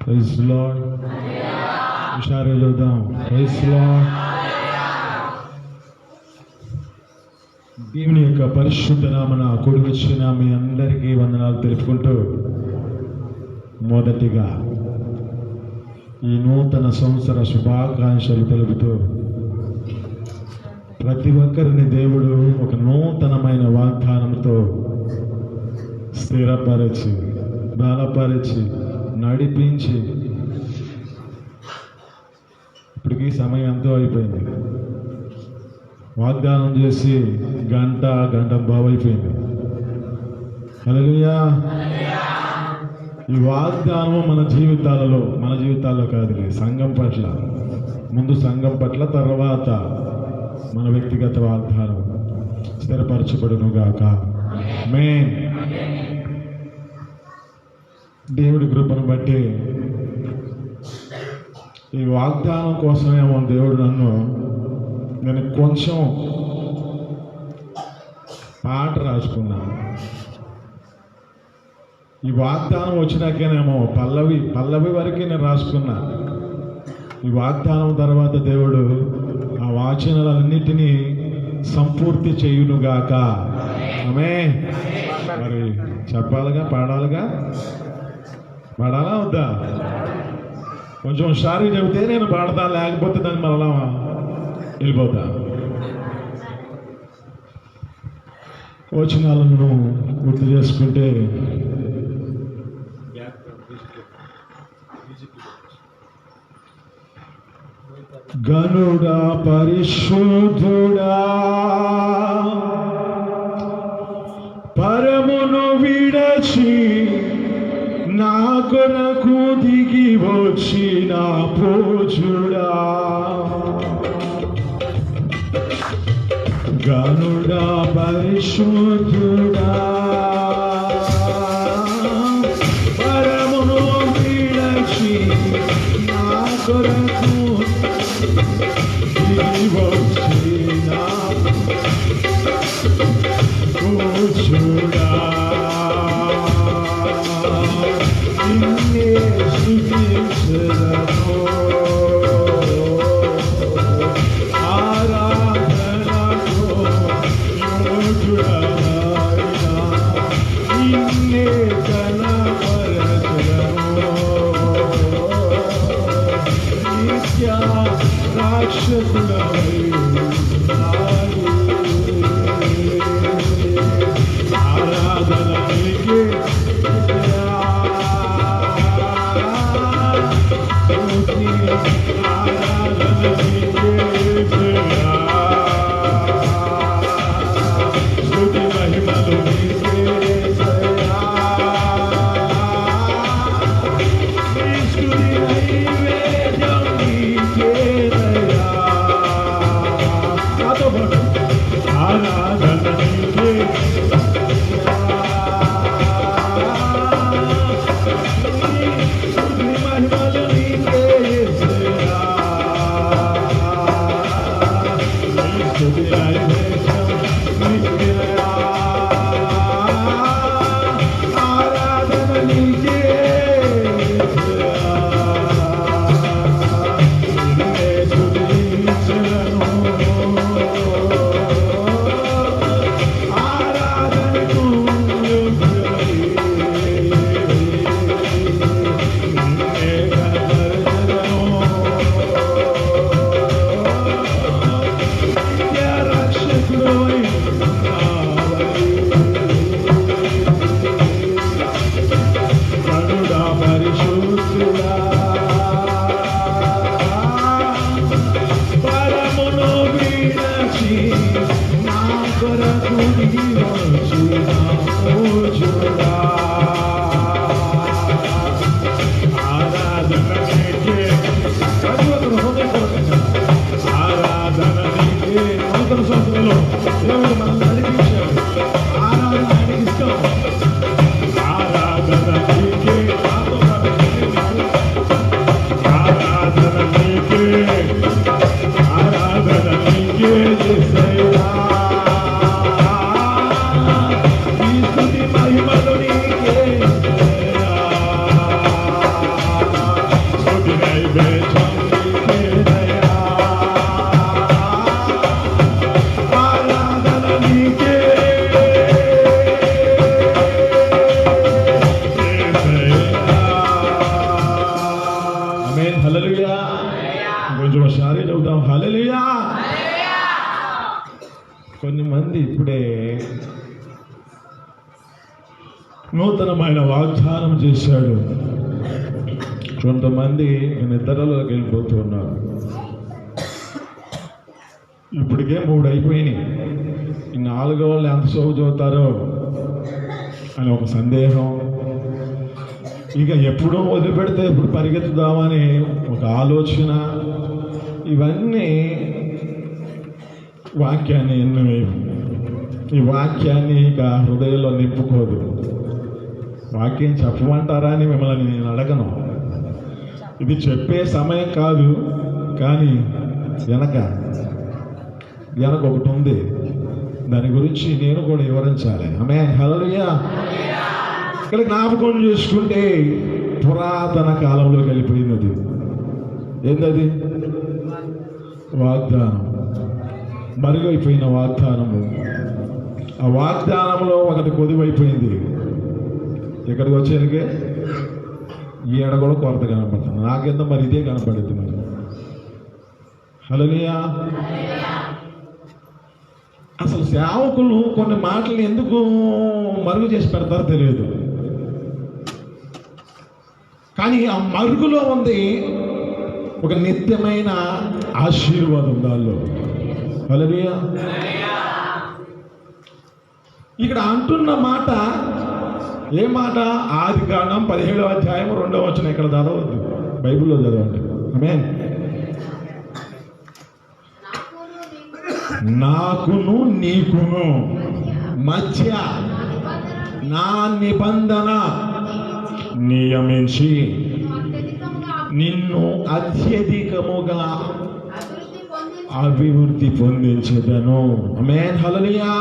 Praise lord. హుషారుగా చూద్దాం. Praise lord. దేవుని యొక్క పరిశుద్ధ నామన కూడి వచ్చిన మీ అందరికీ వందనాలు తెలుపుకుంటూ, మొదటిగా ఈ నూతన సంవత్సర శుభాకాంక్షలు తెలుపుతూ, ప్రతి ఒక్కరిని దేవుడు ఒక నూతనమైన వాగ్దానంతో స్థిరపరిచి, బలపరిచి, నడిపించి, ఇప్పటికీ సమయం ఎంతో అయిపోయింది. వాగ్దానం చేసి గంట బావైపోయింది. హల్లెలూయా. ఈ వాగ్దానం మన జీవితాల్లో కాదు, సంఘం పట్ల, ముందు సంఘం పట్ల, తర్వాత మన వ్యక్తిగత వాగ్దానం స్థిరపరచబడును గాక. ఆమేన్. దేవుడి కృపను బట్టి ఈ వాగ్దానం కోసమేమో దేవుడు నేను కొంచెం పాట రాసుకున్నాను. ఈ వాగ్దానం వచ్చినాకేనేమో పల్లవి వరకే నేను రాసుకున్నా. ఈ వాగ్దానం తర్వాత దేవుడు ఆ వాచనాలన్నిటినీ సంపూర్తి చేయునుగాక. ఆమేన్. మరి చెప్పాలిగా, పాడాలా వద్దా? కొంచెం హుషారుగా చెబితే నేను పాడతా, లేకపోతే దాన్ని మరలా వెళ్ళిపోతా. వచనాలను గుర్తు చేసుకుంటే, గనుడా పరిశుద్ధుడా, పరమును విడచి నా కొరకు దిగి వచ్చిన పూజుడా, గనుడా పరిశుద్ధుడా, పరమును విడచి నా కొరకు దిగి వచ్చిన పూజుడా, నిన్నే స్తుతించెదను, ఆరాధనకు యోగ్యుడవైన నిన్నే కనపరచెదను, నిత్య రాక్షసుడవై ఉన్నాడు. ఆరాధన నీకే, కొన్ని మంది ఇప్పుడే నూతనమైన వాగ్దానం చేశాడు. కొంతమంది నిద్రలోకి వెళ్ళిపోతున్నారు. ఇప్పటికే 3 అయిపోయినాయి. ఈ 4 వాళ్ళు ఎంత సోగు చదువుతారో అని ఒక సందేహం. ఇక ఎప్పుడో వదిలిపెడితే ఇప్పుడు పరిగెత్తుదామని ఒక ఆలోచన. ఇవన్నీ వాక్యాన్ని ఎన్నవేవు. ఈ వాక్యాన్ని ఇక హృదయంలో నింపుకోదు. వాక్యం చెప్పమంటారా అని మిమ్మల్ని నేను అడగను. ఇది చెప్పే సమయం కాదు, కానీ వెనక ఒకటి ఉంది. దాని గురించి నేను కూడా వివరించాలి. ఆమేన్, హల్లెలూయా. ఇక్కడ జ్ఞాపకం చేసుకుంటే పురాతన కాలంలోకి వెళ్ళిపోయింది. అది ఏంటది? వాగ్దానం. మరుగైపోయిన వాగ్దానము. ఆ వాగ్దానంలో ఒకటి కొదువైపోయింది. ఇక్కడికి వచ్చేందుకే ఈ ఏడ కూడా కొరత కనపడుతుంది. నాకెంత మరి ఇదే కనపడుద్ది. మరి హల్లెలూయా. అసలు సేవకులు కొన్ని మాటలు ఎందుకు మరుగు చేసి పెడతారో తెలియదు, కానీ ఆ మరుగులో ఉంది ఒక నిత్యమైన ఆశీర్వాదం దానిలో. హల్లెలూయా. ఇక్కడ అంటున్న మాట ఏ మాట? ఆదికాండం 17వ అధ్యాయం 2వ వచనం. ఇక్కడ చదవద్దు, బైబిల్లో చదవండి. ఆమేన్. నాకును నీకును మధ్య నా నిబంధన నియమించి నిన్ను అత్యధికముగా అభివృద్ధి పొందించదను. ఆమేన్, హల్లెలూయా.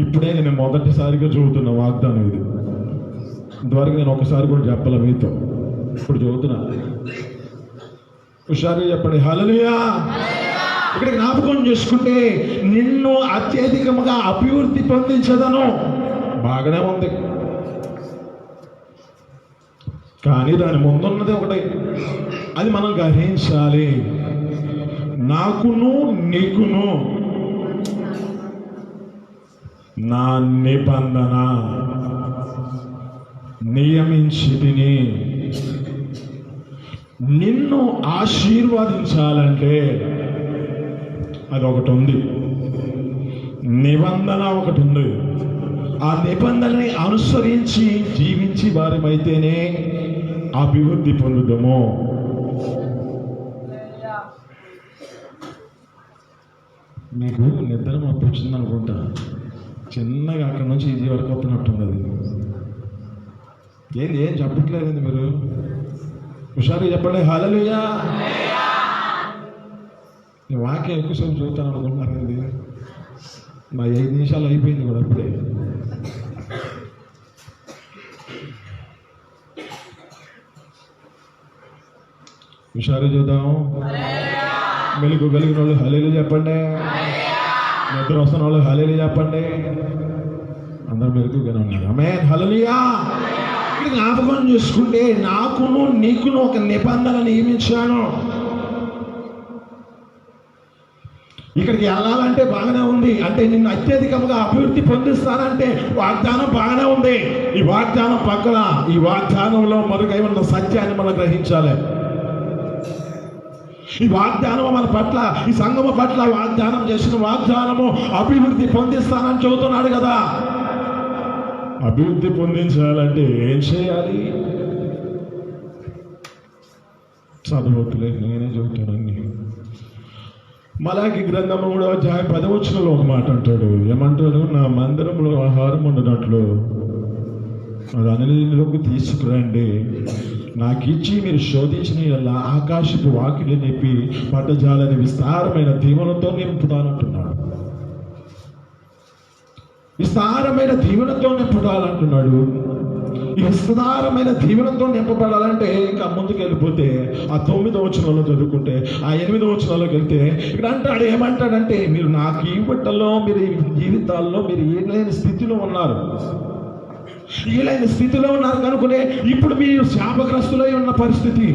ఇప్పుడే నేను మొదటిసారిగా చదువుతున్న వాగ్దానం ఇది. ఇంతవరకు నేను ఒకసారి కూడా చెప్పలే మీతో. ఇప్పుడు చదువుతున్నా. హుషారుగా చెప్పండి, హల్లెలూయా. ఇక్కడ జ్ఞాపకం చేసుకుంటే నిన్ను అత్యధికముగా అభివృద్ధి పొందించదను. బాగానే ఉంది, కానీ దాని ముందున్నది ఒకటి. అది మనం గ్రహించాలి. నాకును నీకును నా నిబంధన నియమించి తిని నిన్ను ఆశీర్వదించాలంటే అదొకటి ఉంది. నిబంధన ఒకటి ఉంది. ఆ నిబంధనని అనుసరించి జీవించి వారమైతేనే అభివృద్ధి పొందుదాము. మీకు నిద్ర మబ్బు వచ్చింది అనుకుంటా. చిన్నగా అక్కడి నుంచి ఇది వరకు వస్తున్నట్టుంది. అది ఏం చెప్పట్లేదండి మీరు. హుషారుగా చెప్పండి, హల్లెలూయా. ఈ వాక్యం ఎక్కువసేపు చూస్తాను అనుకుంటున్నారు. ఇది మా 5 నిమిషాలు అయిపోయింది కూడా అప్పుడే. హుషారు చూద్దాం. మెలుగు కలిగిన వాళ్ళు హల్లెలూయా చెప్పండి. నిద్ర వస్తున్న వాళ్ళు హల్లెలూయా చెప్పండి. అందరూ మెలుగుగానే ఉన్నారు. ఆమేన్, హల్లెలూయా. ఇది జ్ఞాపకం చేసుకుంటే నాకును నీకును ఒక నిబంధన నియమించాను. ఇక్కడికి వెళ్ళాలంటే బాగానే ఉంది. అంటే నిన్ను అత్యధికంగా అభివృద్ధి పొందిస్తానంటే వాగ్దానం బాగానే ఉంది. ఈ వాగ్దానం పక్కన ఈ వాగ్దానంలో మరుగై ఉన్న సత్యాన్ని మనం గ్రహించాలి. ఈ వాగ్దానం మన పట్ల, ఈ సంఘము పట్ల వాగ్దానం చేసిన వాగ్దానము అభివృద్ధి పొందిస్తానని చెబుతున్నాడు కదా. అభివృద్ధి పొందించాలంటే ఏం చేయాలి? చదవట్లేదు, నేనే చెబుతానండి. మలాకి గ్రంథము 3వ అధ్యాయం 10వ వచనంలో ఒక మాట అంటాడు. ఏమంటాడు? నా మందిరంలో ఆహారం ఉండనట్లు అది అనిలోకి తీసుకురండి. నాకు ఇచ్చి మీరు శోధించిన ఆకాశపు వాకిలి నింపి పట్టజాలని విస్తారమైన దీవెనతో నింపుతానంటున్నాడు. విస్తారమైన దీవెనతో నింపుతానంటున్నాడు. ఈ విస్తారమైన దీవెనతో నింపబడాలంటే ఇంకా ముందుకు వెళ్ళిపోతే ఆ 9వ వచనంలో చదువుకుంటే ఆ 8వ వచనంలోకి వెళ్తే ఇక్కడ అంటాడు, ఏమంటాడంటే మీరు నాకు ఈ బట్టల్లో మీరు జీవితాల్లో మీరు ఏలైన స్థితిలో ఉన్నారు. ఏలైన స్థితిలో ఉన్నారు కనుకనే ఇప్పుడు మీరు శాపగ్రస్తులై ఉన్న పరిస్థితి.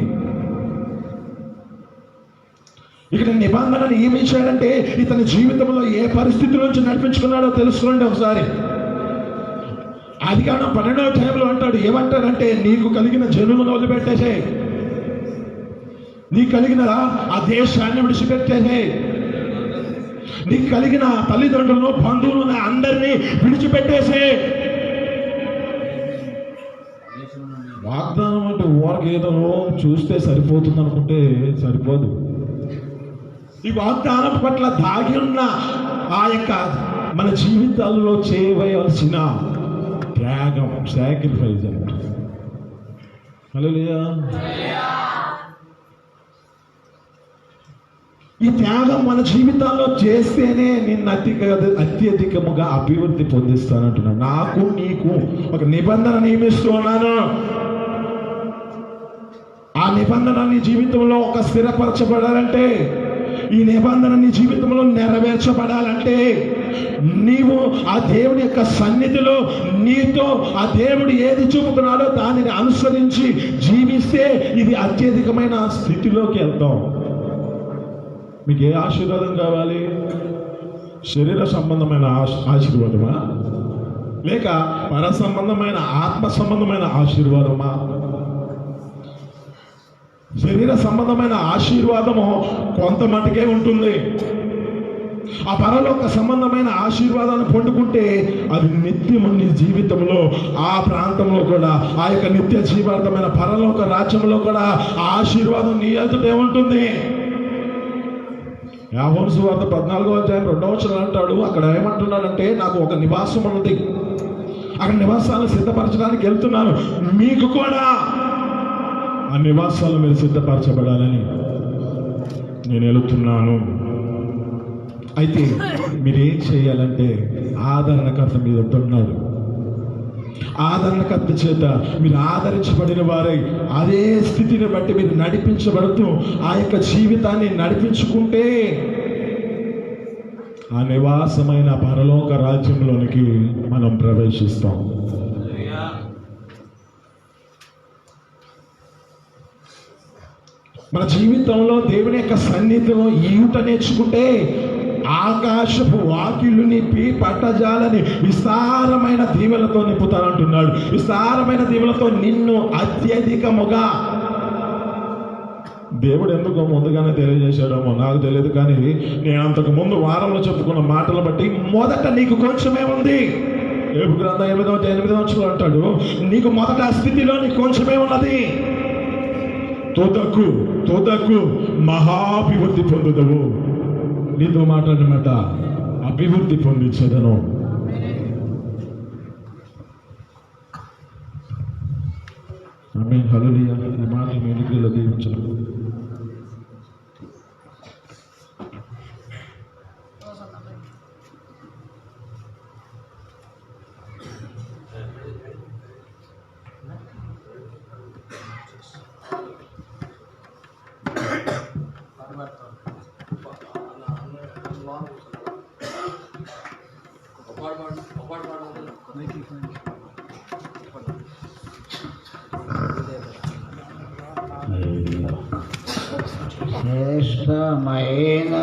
ఇక్కడ నిబంధన నియమించాడంటే ఇతని జీవితంలో ఏ పరిస్థితి నుంచి నడిపించుకున్నాడో తెలుసుకోండి ఒకసారి. ఆదికాండం 12వ అధ్యాయంలో అంటాడు, ఏమంటాడంటే నీకు కలిగిన జనులను వదిలిపెట్టేసే, నీకు కలిగిన ఆ దేశాన్ని విడిచిపెట్టేసే, నీకు కలిగిన తల్లిదండ్రులను బంధువులను అందరినీ విడిచిపెట్టేసే. వాగ్దానం అంటే ఊరికి ఏదో చూస్తే సరిపోతుంది అనుకుంటే సరిపోదు. ఈ వాగ్దానం పట్ల దాగి ఉన్న ఆ యొక్క మన జీవితాల్లో చేయవలసిన త్యాగం, సాక్రిఫైస్ అంట. హల్లెలూయా. ఈ త్యాగం మన జీవితాల్లో చేస్తేనే నిన్ను అత్యధికముగా అభివృద్ధి పొందిస్తానంటున్నాను. నాకు నీకు ఒక నిబంధన నియమిస్తున్నాను. ఆ నిబంధన నీ జీవితంలో ఒక స్థిరపరచబడాలంటే, ఈ నిబంధన నీ జీవితంలో నెరవేర్చబడాలంటే, నీవు ఆ దేవుని యొక్క సన్నిధిలో నీతో ఆ దేవుడు ఏది చూపుతున్నాడో దానిని అనుసరించి జీవిస్తే ఇది అత్యధికమైన స్థితిలోకి వెళ్తాం. మీకు ఏ ఆశీర్వాదం కావాలి? శరీర సంబంధమైన ఆశీర్వాదమా, లేక పర సంబంధమైన ఆత్మ సంబంధమైన ఆశీర్వాదమా? శరీర సంబంధమైన ఆశీర్వాదము కొంత మటుకే ఉంటుంది. ఆ పరలోక సంబంధమైన ఆశీర్వాదాన్ని పొందుకుంటే అది నిత్యము నీ జీవితంలో ఆ ప్రాంతంలో కూడా ఆ యొక్క నిత్య జీవార్థమైన పరలోక రాజ్యంలో కూడా ఆ ఆశీర్వాదం నీ ఎదుటే ఉంటుంది. యోహాను సువార్త 14వ అధ్యాయం 2వ వచనం అంటాడు, అక్కడ ఏమంటున్నాడంటే నాకు ఒక నివాసం ఉన్నది, అక్కడ నివాసాలను సిద్ధపరచడానికి వెళ్తున్నాను, మీకు కూడా ఆ నివాసాలు మీరు సిద్ధపరచబడాలని నేను వెళుతున్నాను. అయితే మీరేం చేయాలంటే ఆదరణకర్త మీద ఉంటున్నాడు. ఆదరణకర్త చేత మీరు ఆదరించబడిన వారై అదే స్థితిని బట్టి మీరు నడిపించబడుతూ ఆ యొక్క జీవితాన్ని నడిపించుకుంటే ఆ నివాసమైన పరలోక రాజ్యంలోనికి మనం ప్రవేశిస్తాం. మన జీవితంలో దేవుని యొక్క సన్నిధిలో ఈట నేర్చుకుంటే ఆకాశపు వాకిళ్ళు నింపి పట్టజాలని విస్తారమైన దీవెలతో నింపుతానంటున్నాడు. విస్తారమైన దీవెలతో నిన్ను అత్యధికముగా దేవుడు ఎందుకో ముందుగానే తెలియజేశాడేమో నాకు తెలియదు, కానీ నేను అంతకు ముందు వారంలో చెప్పుకున్న మాటలు బట్టి మొదట నీకు కొంచెమే ఉంది. యోబు గ్రంథం 8వ వచనంలో అంటాడు, నీకు మొదట ఆ స్థితిలో నీకు కొంచెమే ఉన్నది, తోదకు మహాభివృద్ధి పొందుదవు. నీతో మాట్లాడినమాట అభివృద్ధి పొందించదను. ఆమేన్. హల్లెలూయా. ఈ మాటలు మీ నిగ్రహంలో దీవించను. శ్రేష్టమైన